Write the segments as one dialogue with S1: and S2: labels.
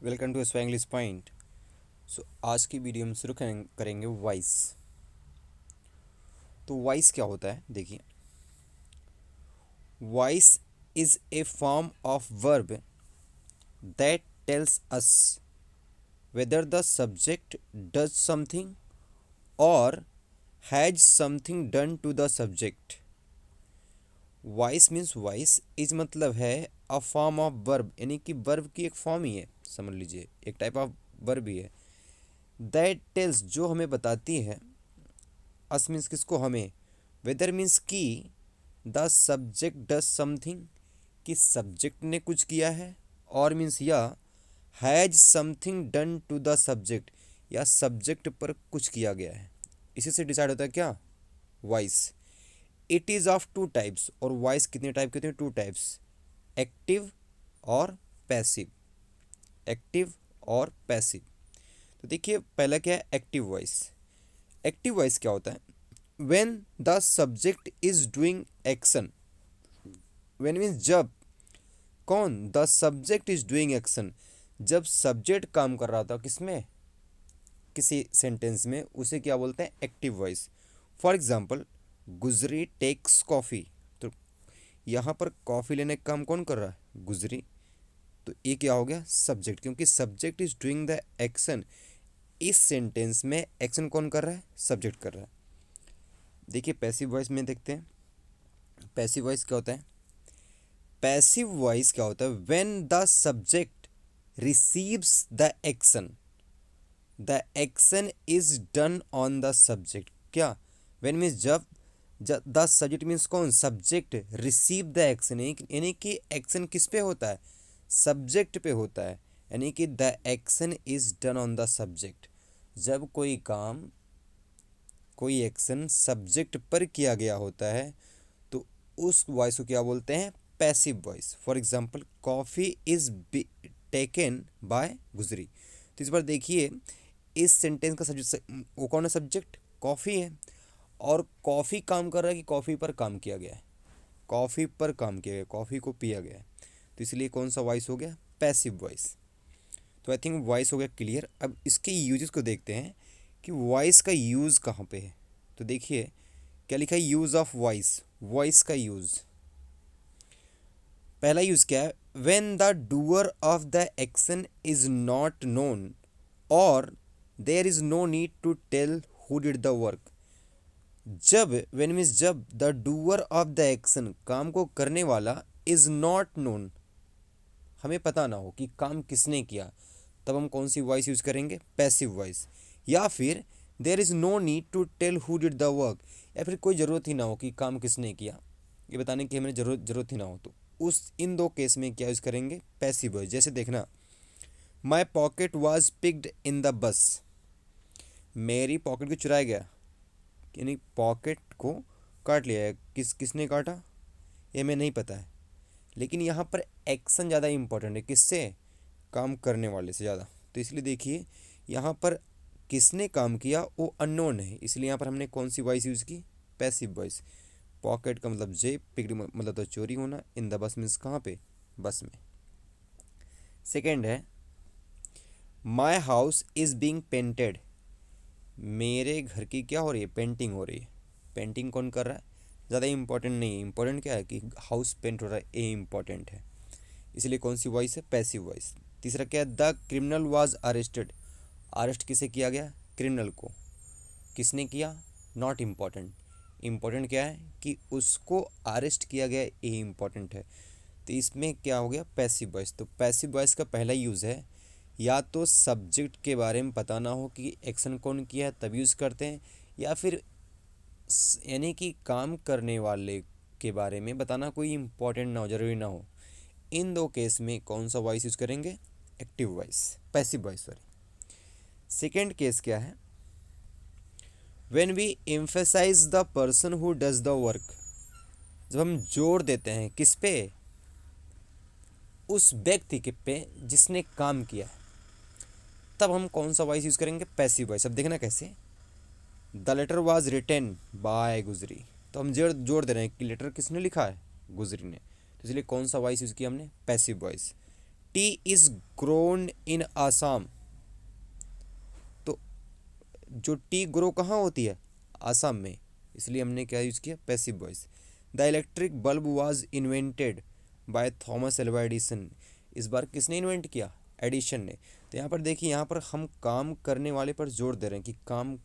S1: Welcome to स्पैंग्लिश point. आज की video में शुरू करेंगे वॉइस। तो वॉइस क्या होता है, देखिए। Voice is a form of verb that tells us whether the subject does something or has something done to the subject। Voice means voice is मतलब है अ फॉर्म ऑफ वर्ब, यानी कि verb की एक फॉर्म ही है, समझ लीजिए एक टाइप ऑफ वर्ब ही है। दैट टेल्स जो हमें बताती है, अस मीन्स किसको, हमें। वेदर मीन्स की द सब्जेक्ट डज समथिंग, कि सब्जेक्ट ने कुछ किया है, और मीन्स या has something done to the subject, या सब्जेक्ट पर कुछ किया गया है। इसी से डिसाइड होता है क्या, voice. It is of two types, और वॉइस कितने टाइप के होते हैं, टू टाइप्स, एक्टिव और पैसिव। एक्टिव और पैसिव। तो देखिए पहला क्या है, एक्टिव वॉइस। एक्टिव वॉइस क्या होता है, when the subject is doing action. When means जब, कौन, the subject is doing action, जब सब्जेक्ट काम कर रहा था किसमें, किसी सेंटेंस में, उसे क्या बोलते हैं, एक्टिव वॉइस। फॉर एग्जाम्पल, गुजरी टेक्स कॉफ़ी। तो यहाँ पर कॉफ़ी लेने का काम कौन कर रहा है, गुजरी। तो ये क्या हो गया, सब्जेक्ट, क्योंकि subject is doing the action. इस सेंटेंस में एक्शन कौन कर रहा है, सब्जेक्ट कर रहा है। देखिए पैसिव वॉइस में देखते हैं, पैसिव वॉइस क्या होता है। पैसिव वॉइस क्या होता है, when the subject receives the action, the action is done on the subject. क्या, व्हेन मीन्स जब, द सब्जेक्ट मीन्स कौन, सब्जेक्ट, रिसीव द एक्शन, यानी कि एक्शन किस पे होता है, सब्जेक्ट पे होता है, यानी कि the action is done on the subject. जब कोई काम, कोई एक्शन सब्जेक्ट पर किया गया होता है, तो उस वॉइस को क्या बोलते हैं, passive voice. For example, coffee is taken by Gujri. तो इस बार देखिए, इस सेंटेंस का सब्जेक्ट वो कौन है, सब्जेक्ट कॉफ़ी है, और कॉफ़ी काम कर रहा है कि कॉफ़ी पर काम किया गया है, कॉफ़ी पर काम किया गया, कॉफ़ी को पिया गया है। तो इसलिए कौन सा वॉइस हो गया, पैसिव वॉइस। तो आई थिंक वॉइस हो गया क्लियर। अब इसके यूजेस को देखते हैं कि वॉइस का यूज़ कहाँ पे है। तो देखिए क्या लिखा है, यूज़ ऑफ वॉइस, वॉइस का यूज़। पहला यूज़ क्या है, when the doer of the action is not known और there is no need to tell who did the work. जब, व्हेन मीन्स जब, the doer of the action, काम को करने वाला, इज नॉट नोन, हमें पता ना हो कि काम किसने किया, तब हम कौन सी वॉइस यूज़ करेंगे, पैसिव वॉइस। या फिर there is no need to tell who did the work, या फिर कोई ज़रूरत ही ना हो कि काम किसने किया, ये बताने की हमें ज़रूरत ही ना हो, तो उस इन दो केस में क्या यूज़ करेंगे, पैसिव वॉइस। जैसे देखना, my pocket was picked in the bus, मेरी पॉकेट को चुराया गया, यानी पॉकेट को काट लिया है, किसने काटा, ये हमें नहीं पता है। लेकिन यहाँ पर एक्शन ज़्यादा इंपॉर्टेंट है, किससे, काम करने वाले से ज़्यादा। तो इसलिए देखिए यहाँ पर किसने काम किया वो अननोन है, इसलिए यहाँ पर हमने कौन सी वॉइस यूज़ की, पैसिव वॉइस। पॉकेट का मतलब जेब, पिक्ड मतलब तो चोरी होना, इन द बस मीन्स कहाँ पे, बस में। सेकेंड है, my house is being painted, मेरे घर की क्या हो रही है, पेंटिंग हो रही है। पेंटिंग कौन कर रहा है, ज़्यादा इंपॉर्टेंट नहीं है, इंपॉर्टेंट क्या है कि हाउस पेंट हो रहा है, ये इंपॉर्टेंट है। इसलिए कौन सी वॉइस है, पैसिव वॉइस। तीसरा क्या है, the criminal was arrested, arrest किसे किया गया, क्रिमिनल को, किसने किया, नॉट इम्पॉर्टेंट। इम्पॉर्टेंट क्या है कि उसको अरेस्ट किया गया, ये इम्पॉर्टेंट है। तो इसमें क्या हो गया, पैसिव वॉइस। तो पैसिव वॉइस का पहला यूज़ है, या तो सब्जेक्ट के बारे में पता ना हो कि एक्शन कौन किया है तब यूज़ करते हैं, या फिर यानी कि काम करने वाले के बारे में बताना कोई इम्पोर्टेंट ना हो, ज़रूरी ना हो। इन दो केस में कौन सा वॉइस यूज़ करेंगे, active voice, passive voice sorry. Second case क्या है, when we emphasise the person who does the work, जब हम जोर देते हैं किस पे, उस व्यक्ति के पे जिसने काम किया है, तब हम कौन सा वॉइस यूज़ करेंगे, पैसिव वॉइस। अब देखना कैसे, the letter was written by Gujri, तो हम जोर दे रहे हैं कि लेटर किसने लिखा है, गुजरी ने। तो इसलिए कौन सा वॉइस यूज़ किया हमने, passive voice. T is grown in Assam. तो जो टी ग्रो कहाँ होती है, आसाम में, इसलिए हमने क्या यूज़ किया, passive voice. The electric bulb was invented by Thomas Alva Edison. इस बार किसने इन्वेंट किया, एडिशन ने। तो यहाँ पर देखिए, यहाँ पर हम काम करने वाले पर जोर दे रहे हैं कि काम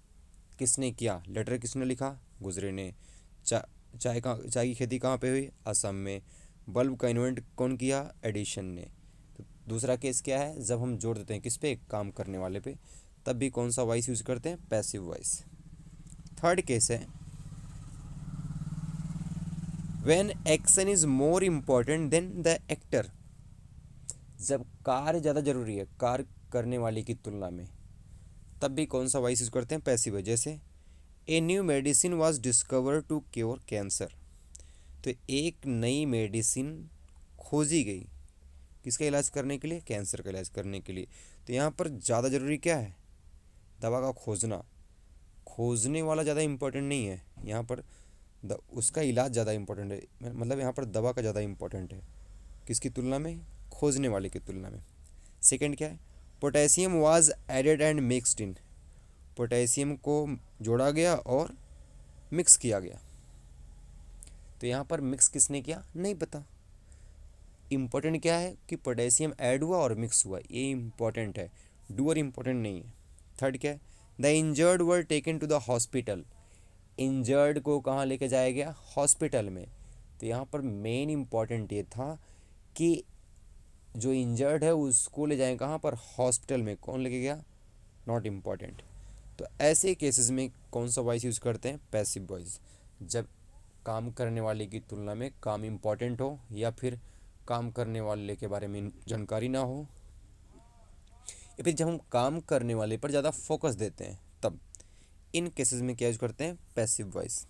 S1: किसने किया। लेटर किसने लिखा, गुजरे ने। चा चाय की खेती कहाँ पे हुई, असम में। बल्ब का इन्वेंट कौन किया, एडिशन ने। तो दूसरा केस क्या है, जब हम जोड़ देते हैं किस पे, काम करने वाले पे, तब भी कौन सा वॉइस यूज़ करते हैं, पैसिव वॉइस। थर्ड केस है, when action is more important then the actor. जब कार्य ज़्यादा जरूरी है कार्य करने वाले की तुलना में, तब भी कौन सा वॉइस यूज़ करते हैं, पैसिव वॉइस। जैसे a new medicine was discover to cure cancer. तो एक नई मेडिसिन खोजी गई, किसका इलाज करने के लिए, कैंसर का इलाज करने के लिए। तो यहाँ पर ज़्यादा ज़रूरी क्या है, दवा का खोजना। खोजने वाला ज़्यादा इम्पोर्टेंट नहीं है यहाँ पर, उसका इलाज ज़्यादा इम्पोर्टेंट है। मतलब यहाँ पर दवा का ज़्यादा इम्पोर्टेंट है, किसकी तुलना में, खोजने वाले की तुलना में। सेकंड क्या है, potassium was added and mixed in. Potassium को जोड़ा गया और मिक्स किया गया। तो यहाँ पर मिक्स किसने किया, नहीं पता। इम्पोर्टेंट क्या है कि पोटेशियम ऐड हुआ और मिक्स हुआ, ये इम्पोर्टेंट है, डूअर इम्पोर्टेंट नहीं है। थर्ड क्या है, the injured were taken to the hospital. Injured को कहाँ लेके जाया गया, हॉस्पिटल में। तो यहाँ पर मेन इम्पॉर्टेंट ये था कि जो इंजर्ड है उसको ले जाएं कहाँ पर, हॉस्पिटल में। कौन लेके गया, नॉट इम्पॉर्टेंट। तो ऐसे केसेस में कौन सा वॉइस यूज़ करते हैं, पैसिव वॉइस। जब काम करने वाले की तुलना में काम इम्पॉर्टेंट हो, या फिर काम करने वाले के बारे में जानकारी ना हो, या फिर जब हम काम करने वाले पर ज़्यादा फोकस देते हैं, तब इन केसेस में क्या यूज़ करते हैं, पैसिव वॉइस।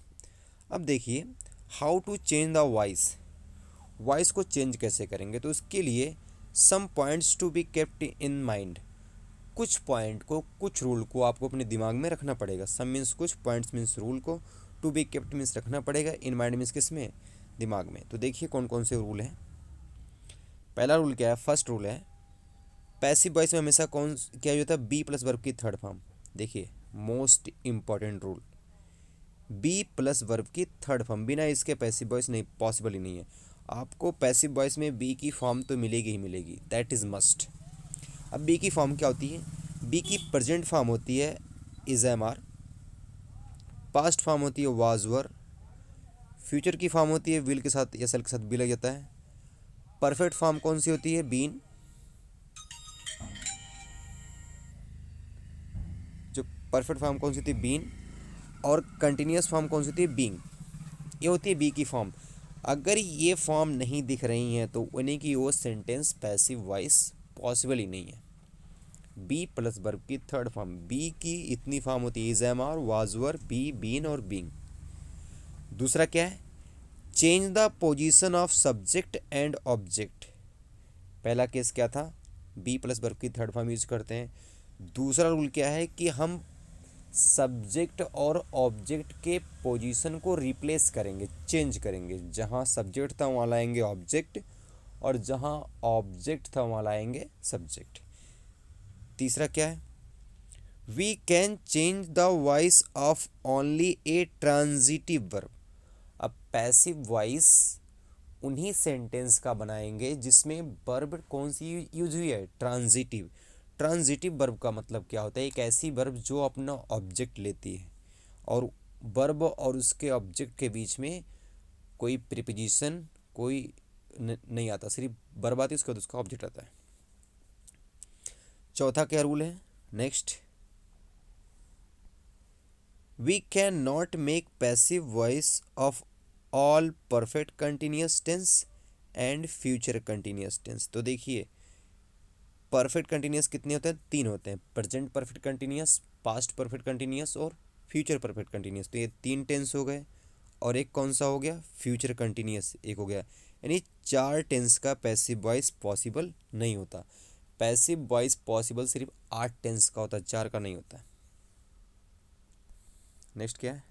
S1: अब देखिए, how to change the voice. Voice को चेंज कैसे करेंगे, तो उसके लिए some points to be kept in mind. कुछ पॉइंट को, कुछ रूल को आपको अपने दिमाग में रखना पड़ेगा। सम मीन्स कुछ, पॉइंट्स मीन्स रूल को, टू बी केप्ट मीन्स रखना पड़ेगा, इन माइंड मीन्स किस में, दिमाग में। तो देखिए कौन कौन से रूल हैं। पहला रूल क्या है, फर्स्ट रूल है, पैसिव वॉइस में हमेशा कौन क्या होता है, बी प्लस वर्ब की थर्ड फॉर्म। देखिए most important rule, be plus verb की थर्ड फॉर्म, बिना इसके पैसिव वॉइस नहीं, पॉसिबल ही नहीं है। आपको पैसिव वॉइस में बी की फॉर्म तो मिलेगी ही मिलेगी, दैट इज़ मस्ट। अब बी की फॉर्म क्या होती है, बी की प्रेजेंट फॉर्म होती है is am are, past form होती है वाज वर, फ्यूचर की फॉर्म होती है विल के साथ या सेल के साथ बी लग जाता है, परफेक्ट फॉर्म कौन सी होती है, बीन। जो परफेक्ट फॉर्म कौन सी होती है, बीन। और कंटिन्यूस फॉर्म कौन सी होती है, बीइंग। ये होती है बी की फॉर्म। अगर ये फॉर्म नहीं दिख रही हैं तो उन्हीं की वो सेंटेंस पैसिव वॉइस पॉसिबल ही नहीं है। बी प्लस वर्ब की थर्ड फॉर्म, बी की इतनी फॉर्म होती है, is am are, was were, be, been और बीइंग। दूसरा क्या है, change the position of subject and object. पहला केस क्या था, बी प्लस वर्ब की थर्ड फॉर्म यूज करते हैं। दूसरा रूल क्या है कि हम सब्जेक्ट और ऑब्जेक्ट के पोजीशन को रिप्लेस करेंगे, चेंज करेंगे। जहाँ सब्जेक्ट था वहाँ लाएंगे ऑब्जेक्ट, और जहाँ ऑब्जेक्ट था वहाँ लाएंगे सब्जेक्ट। तीसरा क्या है, we can change the voice of only a transitive verb. अब पैसिव वॉइस उन्हीं सेंटेंस का बनाएंगे जिसमें वर्ब कौन सी यूज हुई है, ट्रांजिटिव। ट्रांजिटिव वर्ब का मतलब क्या होता है, एक ऐसी वर्ब जो अपना ऑब्जेक्ट लेती है, और वर्ब और उसके ऑब्जेक्ट के बीच में कोई प्रीपोजिशन कोई नहीं आता, सिर्फ वर्ब आती है, उसके बाद उसका ऑब्जेक्ट आता है। चौथा क्या रूल है, next, we can not make passive voice of all perfect continuous tense and future continuous tense. तो देखिए परफेक्ट कंटिन्यूस कितने होते हैं, तीन होते हैं, present perfect continuous, past perfect continuous और फ्यूचर परफेक्ट कंटिन्यूस। तो ये तीन टेंस हो गए, और एक कौन सा हो गया, फ्यूचर कंटिन्यूस एक हो गया। यानी चार टेंस का पैसिव वॉइस पॉसिबल नहीं होता। पैसिव वॉइस पॉसिबल सिर्फ 8 टेंस का होता है, 4 का नहीं होता। नेक्स्ट क्या है,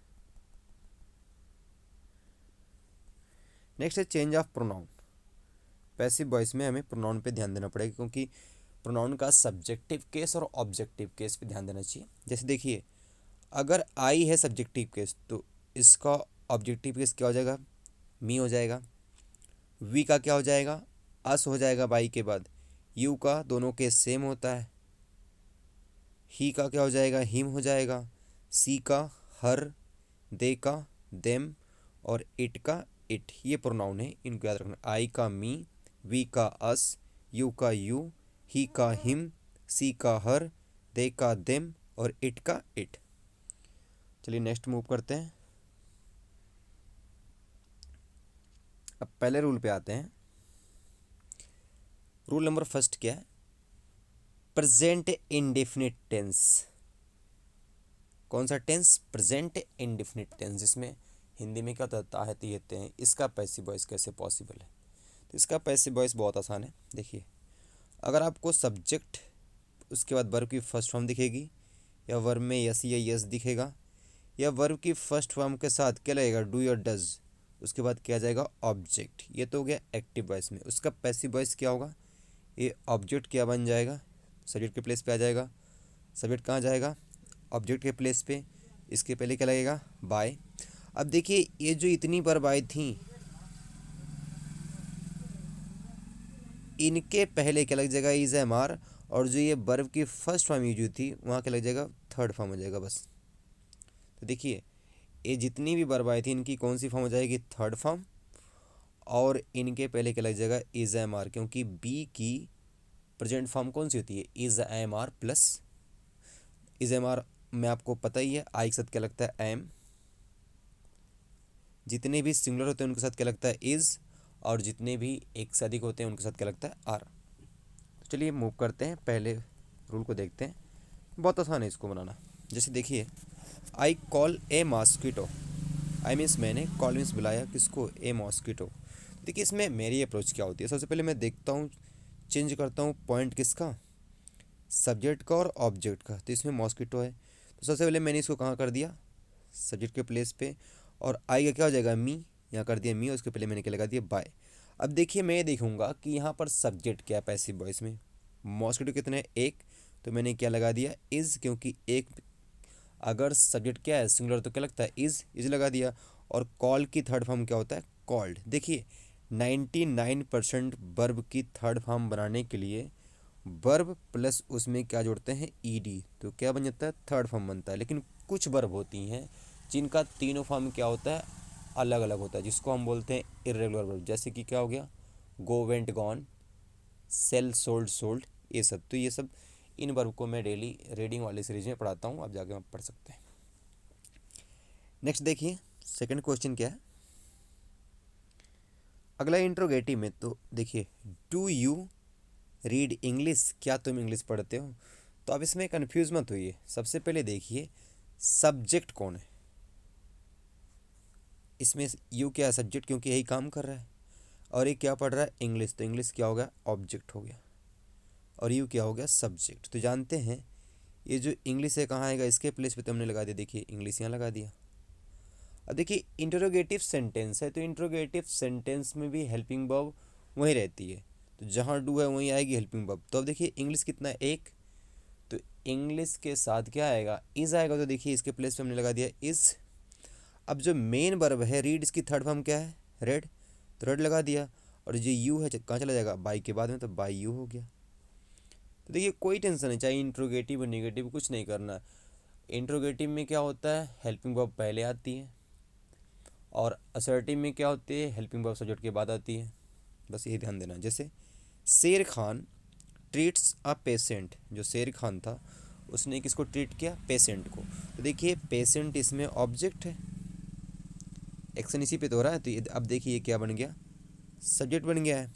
S1: नेक्स्ट है change of pronoun. Passive voice में हमें प्रोनाउन पे ध्यान देना पड़ेगा, क्योंकि प्रोनाउन का सब्जेक्टिव केस और ऑब्जेक्टिव केस पे ध्यान देना चाहिए। जैसे देखिए, अगर आई है सब्जेक्टिव केस तो इसका ऑब्जेक्टिव केस क्या हो जाएगा, मी हो जाएगा। वी का क्या हो जाएगा, अस हो जाएगा बाई के बाद। यू का दोनों केस सेम होता है। ही का क्या हो जाएगा, हिम हो जाएगा। सी का हर, दे का देम, और इट का इट। ये प्रोनाउन है, इनको याद रखना। आई का मी, वी का अस, यू का यू, ही का हिम, सी का हर, दे का देम, और इट का इट। चलिए नेक्स्ट मूव करते हैं। अब पहले रूल पे आते हैं। रूल नंबर फर्स्ट क्या है, प्रेजेंट इंडेफिनिट टेंस। कौन सा टेंस, प्रेजेंट इंडेफिनिट टेंस, जिसमें हिंदी में क्या होता है, कहते हैं इसका पैसिव वॉइस कैसे पॉसिबल है। तो इसका पैसिव वॉइस बहुत आसान है। देखिए, अगर आपको सब्जेक्ट उसके बाद वर्ब की फर्स्ट फॉर्म दिखेगी, या वर्ब में यस या यस दिखेगा, या वर्ब की फर्स्ट फॉर्म के साथ क्या लगेगा, डू या डज, उसके बाद क्या जाएगा, ऑब्जेक्ट। ये तो हो गया एक्टिव वॉइस में। उसका पैसिव वॉइस क्या होगा, ये ऑब्जेक्ट क्या बन जाएगा, सब्जेक्ट के प्लेस पे आ जाएगा। सब्जेक्ट कहाँ जाएगा, ऑब्जेक्ट के प्लेस पे। इसके पहले क्या लगेगा, बाय। अब देखिए, ये जो इतनी वर्ब आई थी, इनके पहले क्या लग जाएगा, इज एम आर। और जो ये वर्ब की फर्स्ट फॉर्म यूज हुई थी, वहाँ क्या लग जाएगा, थर्ड फॉर्म हो जाएगा बस। तो देखिए, ये जितनी भी वर्ब आई थी, इनकी कौन सी फॉर्म हो जाएगी, थर्ड फॉर्म। और इनके पहले क्या लग जाएगा, इज एम आर, क्योंकि बी की प्रेजेंट फॉर्म कौन सी होती है, is am are plus. Is am are में आपको पता ही है, आई के साथ क्या लगता है, एम। जितने भी सिंगुलर होते हैं उनके साथ क्या लगता है, इज। और जितने भी एक से अधिक होते हैं उनके साथ क्या लगता है, आर। तो चलिए मूव करते हैं, पहले रूल को देखते हैं। बहुत आसान है इसको बनाना। जैसे देखिए, I call A mosquito. I means मैंने, कॉल मीन्स बुलाया किसको, ए मॉस्किटो। देखिए, इसमें मेरी अप्रोच क्या होती है, सबसे पहले मैं देखता हूँ, चेंज करता हूँ पॉइंट किसका, सब्जेक्ट का और ऑब्जेक्ट का। तो इसमें मॉस्किटो है, तो सबसे पहले मैंने इसको कहाँ कर दिया, सब्जेक्ट के प्लेस पे। और आई का क्या हो जाएगा, मी, यहाँ कर दिया मी, और उसके पहले मैंने क्या लगा दिया, बाय। अब देखिए, मैं देखूंगा कि यहाँ पर सब्जेक्ट क्या है पैसिव वॉइस में, मॉस्किटो कितने हैं, एक। तो मैंने क्या लगा दिया, इज़, क्योंकि एक अगर सब्जेक्ट क्या है, सिंगुलर, तो क्या लगता है, इज़ लगा दिया। और कॉल की थर्ड फॉर्म क्या होता है, कॉल्ड। देखिए, 99% वर्ब की थर्ड फॉर्म बनाने के लिए वर्ब प्लस उसमें क्या जोड़ते हैं, ईडी, तो क्या बन जाता है, थर्ड फॉर्म बनता है। लेकिन कुछ वर्ब होती हैं जिनका तीनों फॉर्म क्या होता है, अलग अलग होता है, जिसको हम बोलते हैं इरेगुलर वर्ब। जैसे कि क्या हो गया, go, went, gone, sell, sold, sold, ये सब। तो ये सब इन वर्ब को मैं डेली रीडिंग वाली सीरीज में पढ़ाता हूँ, आप जाके आप पढ़ सकते हैं। नेक्स्ट देखिए, सेकंड क्वेश्चन क्या है, अगला इंट्रोगेटिव में। तो देखिए, डू यू रीड इंग्लिश, क्या तुम इंग्लिश पढ़ते हो। तो अब इसमें कंफ्यूज मत होइए। सबसे पहले देखिए, सब्जेक्ट कौन है इसमें, यू क्या है, सब्जेक्ट, क्योंकि यही काम कर रहा है। और ये क्या पढ़ रहा है, इंग्लिश, तो इंग्लिश क्या हो गया, ऑब्जेक्ट हो गया। और यू क्या हो गया, सब्जेक्ट। तो जानते हैं, ये जो इंग्लिश है कहाँ आएगा, इसके प्लेस पे तो हमने लगा दिया, देखिए इंग्लिश यहाँ लगा दिया। अब देखिए, इंट्रोगेटिव सेंटेंस है, तो इंट्रोगेटिव सेंटेंस में भी हेल्पिंग वर्ब वहीं रहती है। तो जहाँ डू है वहीं आएगी हेल्पिंग वर्ब। तो अब देखिए, इंग्लिश कितना है, एक। तो इंग्लिश के साथ क्या आएगा, इज़ आएगा। तो देखिए, इसके प्लेस पे हमने लगा दिया इज़। अब जो मेन वर्ब है रीड, इसकी थर्ड फॉर्म क्या है, रेड, तो रेड लगा दिया। और जो यू है कहाँ चला जाएगा, बाई के बाद में, तो बाई यू हो गया। तो देखिए, कोई टेंशन नहीं, चाहे इंट्रोगेटिव और निगेटिव, कुछ नहीं करना। इंट्रोगेटिव में क्या होता है, हेल्पिंग वर्ब पहले आती है। और असर्टिव में क्या होती है, हेल्पिंग वर्ब सब्जेक्ट के बाद आती है। बस यही ध्यान देना। जैसे शेर खान ट्रीट्स अ पेशेंट, जो शेर खान था उसने किसको ट्रीट किया, पेशेंट को। तो देखिए, पेशेंट इसमें ऑब्जेक्ट है, एक्शन इसी पे तो हो रहा है। तो अब देखिए, ये क्या बन गया, सब्जेक्ट बन गया है।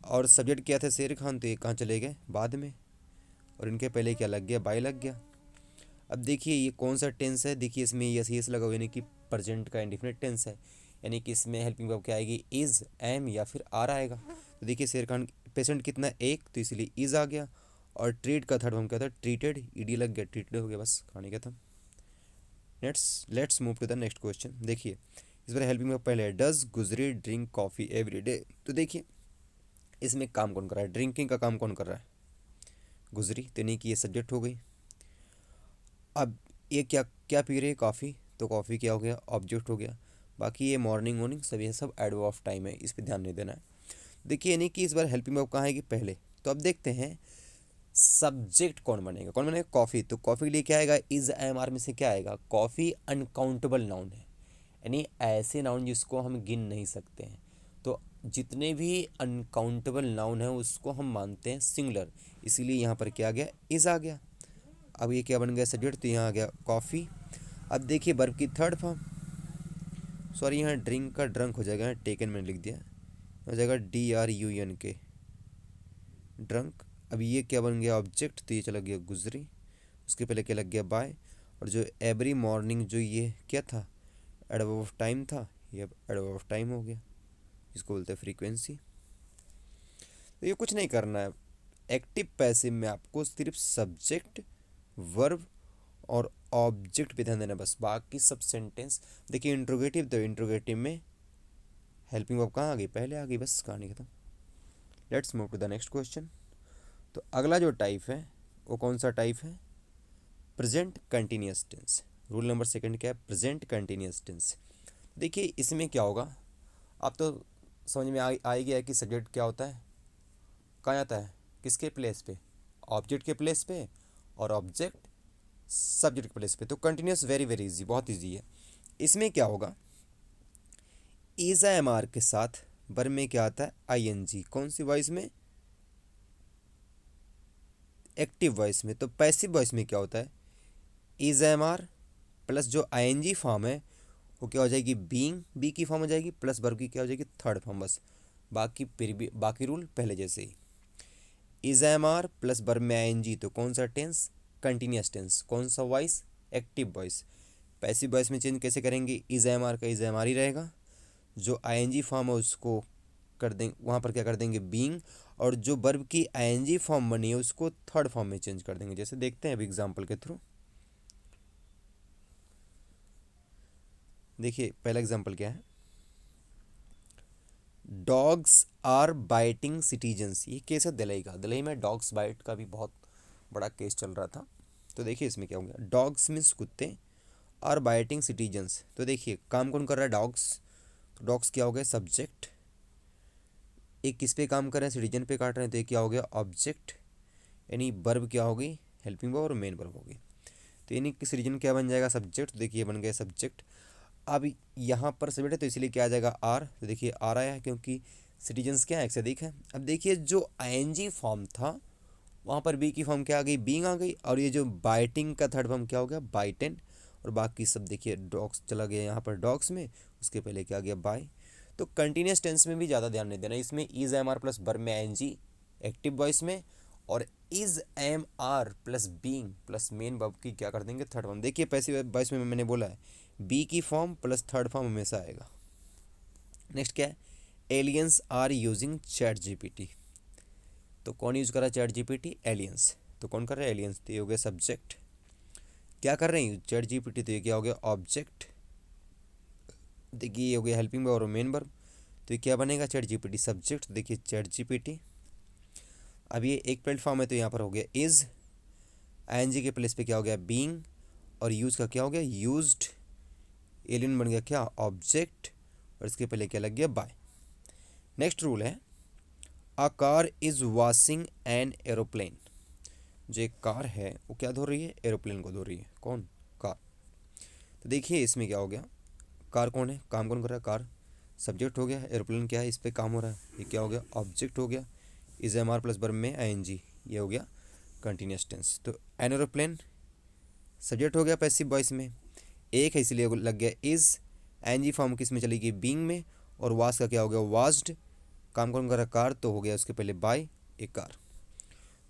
S1: और सब्जेक्ट क्या था, शेर खान, तो ये कहाँ चले गए, बाद में। और इनके पहले क्या लग गया, बाय लग गया। अब देखिए, ये कौन सा टेंस है, देखिए इसमें यस यस लगा हुआ, यानी कि प्रेजेंट का इंडिफिनिट टेंस है। यानी कि इसमें हेल्पिंग वर्ब क्या आएगी, इज़, एम, या फिर आर आएगा। तो देखिए, शेर खान पेशेंट कितना, एक, तो इसलिए इज़ आ गया। और ट्रीट का थर्ड फॉर्म क्या था, ट्रीटेड, ईडी लग गया, ट्रीटेड हो गया, बस कहानी खत्म। Let's move to the next question. देखिए, इस बार हेल्पिंग वर्ब पहले है, डज गुजरी ड्रिंक कॉफ़ी एवरी डे। तो देखिए, इसमें काम कौन कर रहा है, ड्रिंकिंग का काम कौन कर रहा है, गुजरी, तो नहीं कि ये सब्जेक्ट हो गई। अब ये क्या क्या पी रही है, कॉफ़ी, तो कॉफ़ी क्या हो गया, ऑब्जेक्ट हो गया। बाकी ये मॉर्निंग मॉर्निंग सब ये सब एडवर्ब ऑफ टाइम है, इस पर ध्यान नहीं देना है। देखिए यानी कि इस बार हेल्पिंग वर्ब कहाँ है कि पहले। तो अब देखते हैं सब्जेक्ट कौन बनेगा, कौन बनेगा, कॉफ़ी। तो कॉफ़ी के लिए क्या आएगा, इज एम आर में से क्या आएगा, कॉफ़ी अनकाउंटेबल नाउन है, यानी ऐसे नाउन जिसको हम गिन नहीं सकते हैं। तो जितने भी अनकाउंटेबल नाउन है उसको हम मानते हैं सिंगुलर, इसीलिए यहाँ पर क्या आ गया, इज आ गया। अब ये क्या बन गया, सब्जेक्ट, तो यहाँ आ गया कॉफ़ी। अब देखिए वर्ब की थर्ड फॉर्म, सॉरी यहाँ ड्रिंक का ड्रंक हो जाएगा, टेकन मैंने लिख दिया, हो जाएगा DRUNK, ड्रंक। अब ये क्या बन गया, ऑब्जेक्ट, तो ये चला गया गुजरी, उसके पहले क्या लग गया, बाय। और जो एवरी मॉर्निंग जो ये क्या था, एडवर्ब ऑफ टाइम था, ये अब एडवर्ब ऑफ टाइम हो गया, इसको बोलते हैं फ्रीक्वेंसी। तो ये कुछ नहीं करना है, एक्टिव पैसिव में आपको सिर्फ सब्जेक्ट, वर्ब और ऑब्जेक्ट पे ध्यान देना बस, बाकी सब सेंटेंस। देखिए इंट्रोगेटिव, तो इंट्रोगेटिव में हेल्पिंग वर्ब कहाँ आ गई, पहले आ गई, बस कहानी खत्म। Let's move to the next question. तो अगला जो टाइप है वो कौन सा टाइप है, present continuous tense. Rule number second क्या है, प्रेजेंट कंटिन्यूअस टेंस। देखिए इसमें क्या होगा, आप तो समझ में आ ही गया कि सब्जेक्ट क्या होता है, कहाँ आता है, किसके प्लेस पे, ऑब्जेक्ट के प्लेस पे, और ऑब्जेक्ट सब्जेक्ट के प्लेस पे। तो कंटिन्यूअस वेरी वेरी इजी, बहुत इजी है। इसमें क्या होगा, इज एम आर के साथ वर्ब में क्या आता है, ING, कौन सी वॉइस में, एक्टिव वॉइस में। तो पैसिव वॉइस में क्या होता है, इज एम आर प्लस जो ING फॉर्म है वो क्या हो जाएगी, बीइंग, बी की फॉर्म हो जाएगी, प्लस वर्ब की क्या हो जाएगी, थर्ड फॉर्म, बस। बाकी फिर भी बाकी रूल पहले जैसे ही। Is am are plus verb में ING, तो कौन सा टेंस, कंटिन्यूअस टेंस, कौन सा voice, active voice. Passive voice में चेंज कैसे करेंगे, इज एम आर का इज एम आर ही रहेगा, जो ING फॉर्म है उसको कर देंगे, वहाँ पर क्या कर देंगे, बीइंग, और जो वर्ब की ING फॉर्म बनी है उसको थर्ड फॉर्म में चेंज कर देंगे। जैसे देखते हैं अभी एग्जाम्पल के थ्रू। देखिए पहला एग्जाम्पल क्या है, डॉग्स आर बाइटिंग सिटीजन्स। ये केस है दिल्ली का, दिल्ली में डॉग्स बाइट का भी बहुत बड़ा केस चल रहा था। तो देखिए इसमें क्या हो गया, डॉग्स मीन्स कुत्ते, आर बाइटिंग सिटीजन्स। तो देखिए काम कौन कर रहा है, डॉग्स। तो डॉग्स क्या हो गया, सब्जेक्ट, एक किस पे काम कर रहे हैं, सिटीजन पे काट रहे हैं, तो ये क्या हो गया, ऑब्जेक्ट, यानी वर्ब क्या होगी, हेल्पिंग वर्ब और मेन वर्ब होगी। तो यानी कि सिटीजन क्या बन जाएगा, सब्जेक्ट। तो देखिए बन गया सब्जेक्ट। अब यहाँ पर सब्जेक्ट है तो इसलिए क्या आ जाएगा, आर। तो देखिए आर आया है क्योंकि सिटीजन्स क्या है, एक से अधिक है। अब देखिए जो ING फॉर्म था वहाँ पर बी की फॉर्म क्या आ गई, बीइंग आ गई, और ये जो बाइटिंग का थर्ड फॉर्म क्या हो गया, बाइटेन। और बाकी सब देखिए डॉग्स चला गया यहाँ पर डॉग्स में, उसके पहले क्या आ गया, बाय। तो कंटिन्यूस टेंस में भी ज़्यादा ध्यान नहीं देना, इसमें is am are plus verb में ING एक्टिव वॉइस में, और is am are plus being plus main verb की क्या कर देंगे, थर्ड फॉर्म। देखिए पैसिव वॉइस में मैंने बोला है बी की फॉर्म प्लस थर्ड फॉर्म हमेशा आएगा। नेक्स्ट क्या है, एलियंस आर यूजिंग ChatGPT। तो कौन यूज़ कर रहा है ChatGPT, एलियंस। तो कौन कर रहा है, एलियंस। तो ये हो गया सब्जेक्ट, क्या कर रहे हैं ChatGPT, तो ये क्या हो गया, ऑब्जेक्ट। देखिए ये हो गया हेल्पिंग वर्ब और मेन वर्ब। तो ये क्या बनेगा, ChatGPT सब्जेक्ट। देखिए ChatGPT, अब ये एक प्लेटफॉर्म है तो यहाँ पर हो गया इज, ING के प्लेस पे क्या हो गया, बीइंग, और यूज का क्या हो गया, यूज्ड। एलियन बन गया क्या, ऑब्जेक्ट, और इसके पहले क्या लग गया, बाय। नेक्स्ट रूल है, a car is washing an aeroplane. जो एक कार है वो क्या धो रही है, एरोप्लेन को धो रही है, कौन, कार। तो देखिए इसमें क्या हो गया, कार कौन है, काम कौन कर रहा है, कार सब्जेक्ट हो गया, एरोप्लेन क्या है, इस पर काम हो रहा है, ये क्या हो गया, ऑब्जेक्ट हो गया, is am are plus verb में ING, ये हो गया कंटिन्यूस टेंस। तो एन एरोप्लेन सब्जेक्ट हो गया पैसिव वॉइस में, एक है इसलिए लग गया इज, ING फॉर्म किस में चलेगी, बीइंग में, और वाज का क्या हो गया, वाज्ड, काम कौन कर रहा है, कार, तो हो गया उसके पहले बाय, एक कार।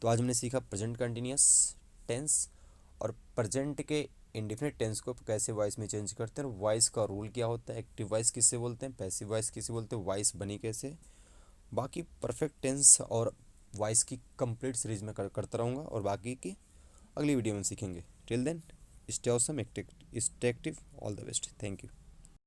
S1: तो आज हमने सीखा प्रेजेंट कंटिन्यूस टेंस और प्रेजेंट के इंडेफिनिट टेंस को कैसे वॉइस में चेंज करते हैं, और वॉइस का रूल क्या होता है, एक्टिव वॉइस किससे बोलते हैं, पैसिव वॉइस किसे बोलते हैं, वॉइस बनी कैसे। बाकी परफेक्ट टेंस और वॉइस की कंप्लीट सीरीज में करता रहूँगा, और बाकी की अगली वीडियो में सीखेंगे। Till then stay awesome, stay active, all the best, thank you.